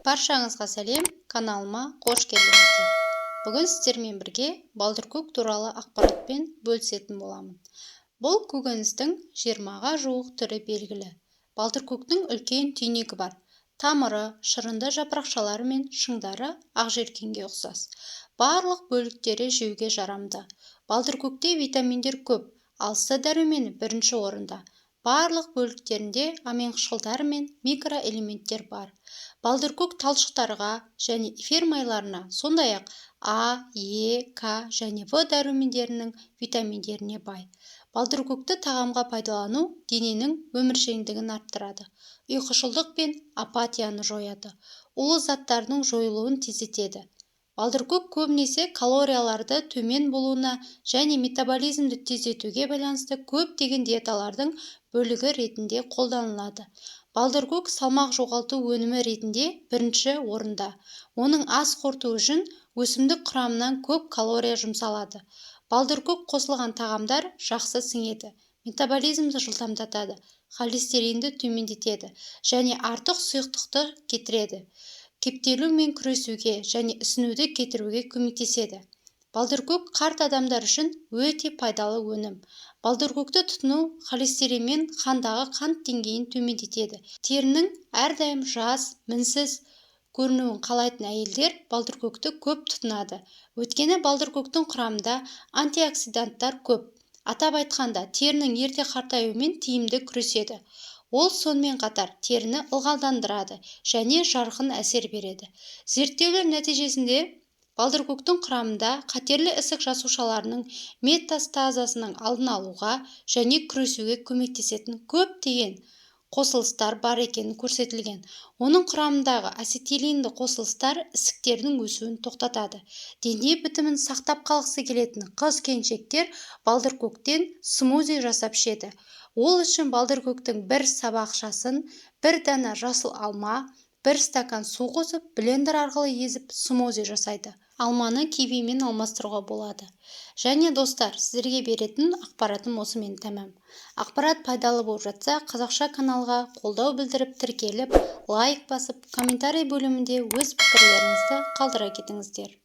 Баршаңызға сәлем, каналыма қош келдіңіздер. Бүгін сіздермен бірге балдыркөк туралы ақпаратпен бөлісетін боламын. Бұл көкөністің 20-ға жуық түрі белгілі. Балдыркөктің үлкен түйнегі бар. Тамыры, шырынды жапырақшалары мен шыңдары ақжеркенге ұқсас. Барлық бөліктері жеуге жарамды. Балдыркөкте витаминдер көп, ал С дәрумені бірінші орында. Барлық бөліктерінде аминқышқылдар мен микроэлементтер бар. Балдыркөк талшықтарға және эфир майларына, сондай-ақ А, Е, К және В дәрумендерінің витаминдеріне бай. Балдыркөкті тағамға пайдалану дененің өміршеңдігін арттырады, ұйқышылдық пен апатияны жояды, улы заттардың жойылуын тездетеді. Балдыркөк көбінесе калорияларды төмен болуына және метаболизмді тездетуге байланысты көптеген диеталардың бөлігі ретінде қолданылады. Балдыркөк салмақ жоғалту өнімі ретінде бірінші орында. Оның ас қорыту үшін өсімдік құрамынан көп калория жұмсалады. Балдыркөк қосылған тағамдар жақсы сіңеді, метаболизмді жылдамдатады, холестеринді төмендетеді және артық сұйықтықты кетіреді. Кептелумен күресуге және ісінуді кетіруге көмектеседі. Балдыркөк қарт адамдар үшін өте пайдалы өнім. Балдыркөкті тұтыну холестерин мен қандағы қант деңгейін төмендетеді. Терінің әрдайым жас, мінсіз көрінуін қалайтын әйелдер балдыркөкті көп тұтынады. Өйткені балдыркөктің құрамында антиоксиданттар көп. Атап айтқанда, терінің ерте қартаюымен тиімді күреседі. Ол сонымен қатар теріні ылғалдандырады және жарқын әсер береді. Зерттеулер нәтижесінде балдыркөктің құрамында қатерлі ісік жасушаларының метастазасының алдын алуға және күресуге көмектесетін көптеген қосылыстар бар екені көрсетілген. Оның құрамындағы ацетилинді қосылыстар ісіктердің өсуін тоқтатады. Дене бітімін сақтап қалғысы келетін қыз-келіншектер балдыркөктен смузи жасап ішеді. Ол үшін балдыркөктің бір сабақшасын, бір дана жасыл алма, бір стакан су қосып, блендер арқылы езіп смузи жасайды. Алманы кивимен алмастыруға болады. Және достар, сіздерге беретін ақпаратым осымен тәмам. Ақпарат пайдалы болып жатса, қазақша каналға қолдау білдіріп, тіркеліп, лайк басып, комментарий бөлімінде өз пікірлеріңізді қалдыра кетіңіздер.